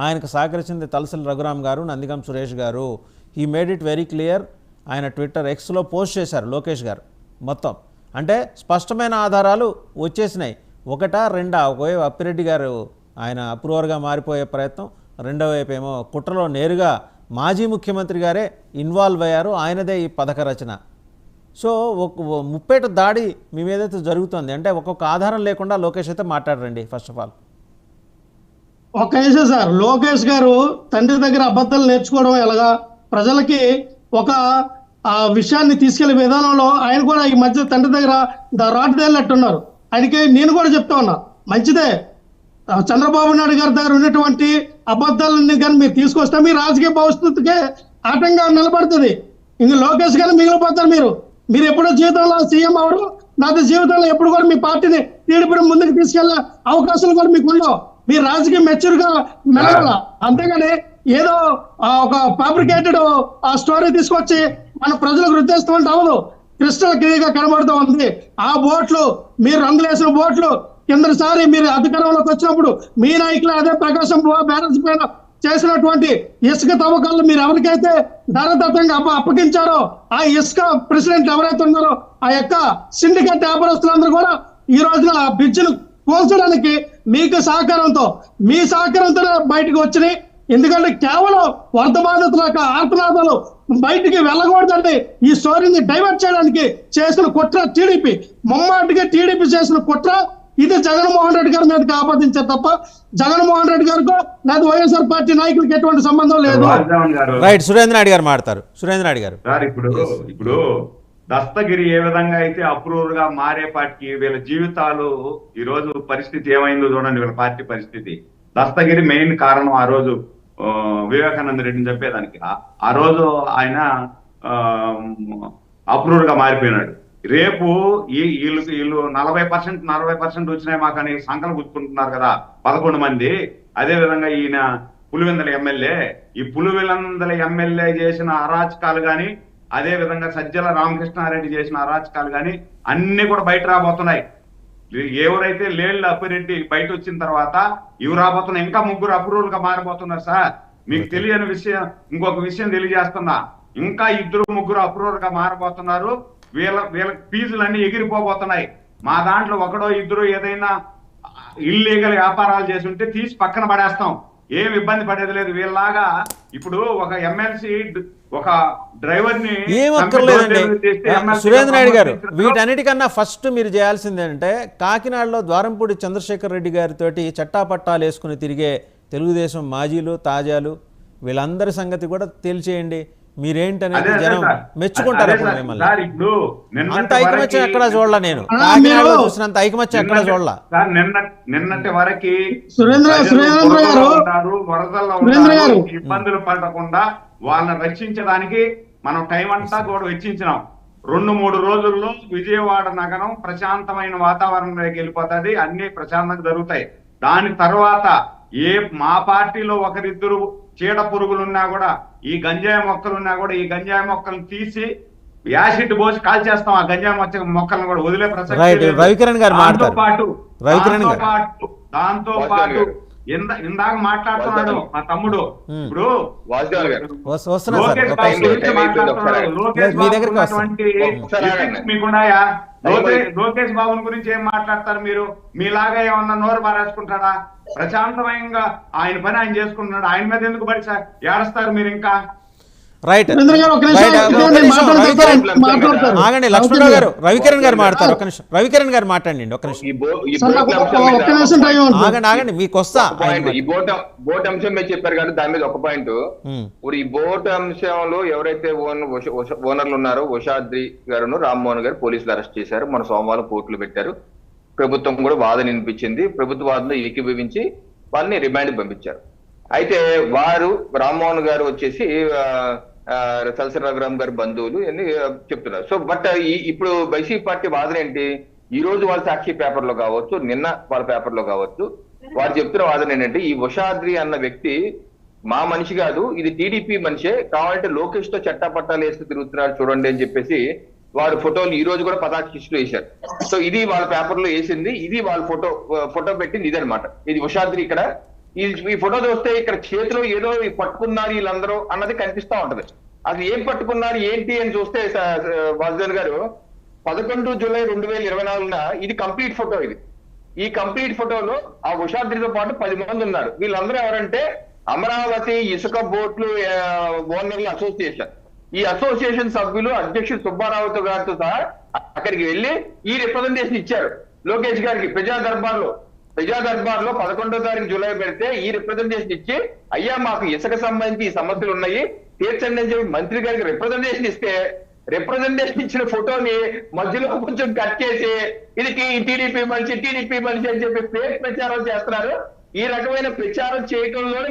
ఆయనకు సహకరించింది తలసిల్ రఘురామ్ గారు, నందిగం సురేష్ గారు. He made it very clear. ఆయన ట్విట్టర్ ఎక్స్లో పోస్ట్ చేశారు లోకేష్ గారు. మొత్తం అంటే స్పష్టమైన ఆధారాలు వచ్చేసినాయి. ఒకటా రెండా, ఒకవైపు అప్పిరెడ్డి గారు ఆయన అప్రూవర్గా మారిపోయే ప్రయత్నం, రెండో వైపు ఏమో కుట్రలో నేరుగా మాజీ ముఖ్యమంత్రి గారే ఇన్వాల్వ్ అయ్యారు, ఆయనదే ఈ పథక రచన. సో ఒక ముప్పేట దాడి మీ మీదైతే జరుగుతుంది అంటే ఒక్కొక్క ఆధారం లేకుండా లోకేష్ అయితే మాట్లాడరండి. ఫస్ట్ ఆఫ్ ఆల్ ఒక విషయం సార్, లోకేష్ గారు తండ్రి దగ్గర అబద్ధాలు నేర్చుకోవడం ఎలాగా, ప్రజలకి ఒక విషయాన్ని తీసుకెళ్లే విధానంలో ఆయన కూడా ఈ మధ్య తండ్రి దగ్గర రాటుదేళ్ళట్టున్నారు. ఆయనకి నేను కూడా చెప్తా ఉన్నా, మంచిదే చంద్రబాబు నాయుడు గారి దగ్గర ఉన్నటువంటి అబద్ధాలన్నీ కానీ మీరు తీసుకొస్తే మీ రాజకీయ భవిష్యత్తుకే ఆటంగా నిలబడుతుంది. ఇంక లోకేష్ గారు మిగిలిపోతారు. మీరు ఎప్పుడో జీవితంలో సీఎం అవరు, నాతో జీవితంలో ఎప్పుడు కూడా మీ పార్టీని టీడీపీ ముందుకు తీసుకెళ్లే అవకాశాలు కూడా మీకు ఉండవు. మీరు రాజకీయ మెచ్యూర్గా మెలగాల, అంతేగాని ఏదో ఒక ఫ్యాబ్రికేటెడ్ స్టోరీ తీసుకొచ్చి మన ప్రజలకు రుద్దేస్తూ ఉంటే అవదు. క్రిస్టల్ క్లియర్గా కనబడుతూ ఉంది. ఆ బోట్లు మీరు రంగులేసిన బోట్లు కిందసారి మీరు అధికారంలోకి వచ్చినప్పుడు మీ నాయకులు అదే ప్రకాశం బ్యారేజ్ పైన చేసినటువంటి ఇసుక తవ్వకాలను మీరు ఎవరికైతే ధరదత్తంగా అప్పగించారో ఆ ఇసుక ప్రెసిడెంట్ ఎవరైతే ఉన్నారో ఆ యొక్క సిండికేట్ వ్యాపారస్తులందరూ కూడా ఈ రోజున ఆ బ్రిడ్జిను కోల్చడానికి మీకు సహకారంతో మీ సహకారంతో బయటకు వచ్చినాయి. ఎందుకంటే కేవలం వరద బాధితుల యొక్క ఆర్తనాదాలు బయటికి వెళ్ళకూడదండి. ఈ స్టోరీని డైవర్ట్ చేయడానికి చేసిన కుట్ర టీడీపీ, ముమ్మాటిగా టీడీపీ చేసిన కుట్ర. ఇది జగన్మోహన్ రెడ్డి గారి మీదకి ఆపాదించారు తప్ప జగన్మోహన్ రెడ్డి గారికి లేదా వైఎస్ఆర్ పార్టీ నాయకులకి ఎటువంటి సంబంధం లేదు. రైట్, సురేంద్ర నాయుడు గారు మాట్లాడతారు. సురేంద్ర నాయుడు గారు, ఇప్పుడు దస్తగిరి ఏ విధంగా అయితే అప్రూవర్ గా మారేపాటికి వీళ్ళ జీవితాలు ఈ రోజు పరిస్థితి ఏమైందో చూడండి. వీళ్ళ పార్టీ పరిస్థితి దస్తగిరి మెయిన్ కారణం. ఆ రోజు వివేకానంద రెడ్డిని చెప్పేదానికి ఆ రోజు ఆయన అప్రూవర్ గా మారిపోయినాడు. రేపు వీళ్ళు 40% వచ్చినాయి మాకని సంకలు గుర్తుకుంటున్నారు కదా 11 మంది. అదే విధంగా ఈయన పులివెందుల ఎమ్మెల్యే, ఈ పులివెందుల ఎమ్మెల్యే చేసిన అరాచకాలు గాని, అదే విధంగా సజ్జల రామకృష్ణారెడ్డి చేసిన అరాచకాలు గాని అన్ని కూడా బయట రాబోతున్నాయి. ఎవరైతే లేళ్ల అప్పిరెడ్డి బయట వచ్చిన తర్వాత ఇవి రాబోతున్నాయి. ఇంకా 3 అప్రూవల్ గా మారిపోతున్నారు సార్. మీకు తెలియని విషయం, ఇంకొక విషయం తెలియజేస్తున్నా, ఇంకా 2-3 అప్రూవల్ గా మారబోతున్నారు. వీళ్ళ ఫీజులన్నీ ఎగిరిపోబోతున్నాయి. మా దాంట్లో 1-2 ఏదైనా ఇల్లీగల్ వ్యాపారాలు చేసి ఉంటే తీసి పక్కన పడేస్తాం, ఏం ఇబ్బంది పడేది లేదు. వీళ్ళలాగా ఇప్పుడు ఒక ఎమ్మెల్సీ ఒక డ్రైవర్ ని సురేంద్ర నాయుడు గారు, వీటన్నిటికన్నా ఫస్ట్ మీరు చేయాల్సింది ఏంటంటే కాకినాడలో ద్వారంపూడి చంద్రశేఖర్ రెడ్డి గారితో చట్టాపట్టాలు వేసుకుని తిరిగే తెలుగుదేశం మాజీలు తాజాలు వీళ్ళందరి సంగతి కూడా తేల్చేయండి. మీరేంటనేది జనం మెచ్చుకుంటారు. అంత ఐకమత్యం ఎక్కడా చూడలా, నేను కాకినాడలో చూసినంత ఐకమత్యం ఎక్కడా చూడలా. నిన్నటి వరకు వరదల్లో ఇబ్బందులు పడకుండా వాళ్ళని రక్షించడానికి మనం టైం అంతా కూడా వెచ్చించినాం. 2-3 రోజుల్లో విజయవాడ నగరం ప్రశాంతమైన వాతావరణంలోకి వెళ్ళిపోతుంది, అన్ని ప్రశాంతంగా జరుగుతాయి. దాని తర్వాత మా పార్టీలో ఒకరిద్దరు చీడ పురుగులున్నా కూడా, ఈ గంజాయి మొక్కలున్నా కూడా, ఈ గంజాయి మొక్కలను తీసి యాసిడ్ పోసి కాల్చేస్తాం. ఆ గంజాయి మొక్కలను కూడా వదిలే ప్రసక్తి. రవికిరణ్ గారు దాంతో పాటు ఇందాక మాట్లాడుతున్నాడు మా తమ్ముడు, ఇప్పుడు మీకున్నాయా? లోకేష్ బాబుని గురించి ఏం మాట్లాడతారు మీరు? మీలాగా ఏమన్నా నోరు పారేసుకుంటాడా? ప్రశాంతమయంగా ఆయన పని ఆయన చేసుకుంటున్నాడు. ఆయన మీద ఎందుకు పడి ఏడుస్తారు మీరు? ఇంకా రైట్, ఆగండి లక్ష్మణరావు గారు, రవికిరణ్ గారు మాట్లాడతారు. ఒక నిమిషం రవికిరణ్ గారు మాట్లాడండి. ఒక నిమిషం ఆగండి, మీకు వస్తా. ఈ బోట్ అంశం మీరు చెప్పారు కానీ దాని మీద ఒక పాయింట్. ఇప్పుడు ఈ బోట్ అంశంలో ఎవరైతే ఓనర్లు ఉన్నారో ఉషాద్రి గారు, రామ్మోహన్ గారు పోలీసులు అరెస్ట్ చేశారు. మన సోమవారం కోర్టులు పెట్టారు. ప్రభుత్వం కూడా వాదన వినిపించింది. ప్రభుత్వ వాదనలో ఏకీభవించి వాళ్ళని రిమాండ్ పంపించారు. అయితే వారు రామ్మోహన్ గారు వచ్చేసి తలసిల్ రఘురామ్ గారి బంధువులు అని చెప్తున్నారు. సో బట్ ఇప్పుడు వైసీపీ పార్టీ వాదన ఏంటి? ఈ రోజు వాళ్ళ సాక్షి పేపర్ లో కావచ్చు, నిన్న వాళ్ళ పేపర్ లో కావచ్చు, వారు చెప్తున్న వాదన ఏంటంటే ఈ ఉషాద్రి అన్న వ్యక్తి మా మనిషి కాదు, ఇది టీడీపీ మనిషే, కావాలంటే లోకేష్ తో చట్టాపట్టాలు వేస్తూ తిరుగుతున్నారు చూడండి అని చెప్పేసి వాడు ఫోటోలు ఈ రోజు కూడా పతాకిస్టులు వేశారు. సో ఇది వాళ్ళ పేపర్ లో వేసింది, ఇది వాళ్ళ ఫోటో పెట్టింది ఇదనమాట. ఇది ఉషాద్రి ఇక్కడ ఈ ఫోటో చూస్తే ఇక్కడ చేతిలో ఏదో పట్టుకున్నారు వీళ్ళందరూ అన్నది కనిపిస్తా ఉంటది. అది ఏం పట్టుకున్నారు ఏంటి అని చూస్తే వాసుదేవ్ గారు 11 జూలై 2024 ఇది కంప్లీట్ ఫోటో. ఈ కంప్లీట్ ఫోటోలో ఆ ఉషాద్రితో పాటు 10 మంది ఉన్నారు. వీళ్ళందరూ ఎవరంటే అమరావతి ఇసుక బోట్లు ఓనర్ల అసోసియేషన్. ఈ అసోసియేషన్ సభ్యులు అధ్యక్షుడు సుబ్బారావుతో గారితో సహా అక్కడికి వెళ్ళి ఈ రిప్రజెంటేషన్ ఇచ్చారు లోకేష్ గారికి ప్రజా దర్బార్ లో 11వ తారీఖు జూలై పెడితే ఈ రిప్రజెంటేషన్ ఇచ్చి, అయ్యా మాకు ఇసుక సంబంధించి ఈ సమస్యలు ఉన్నాయి తీర్చండి అని చెప్పి మంత్రి గారికి రిప్రజెంటేషన్ ఇస్తే, రిప్రజెంటేషన్ ఇచ్చిన ఫోటోని మధ్యలో కొంచెం కట్ చేసి ఇది టీడీపీ మనిషి అని చెప్పి ఫేక్ ప్రచారం చేస్తున్నారు. ఈ రకమైన ప్రచారం చేయడంలో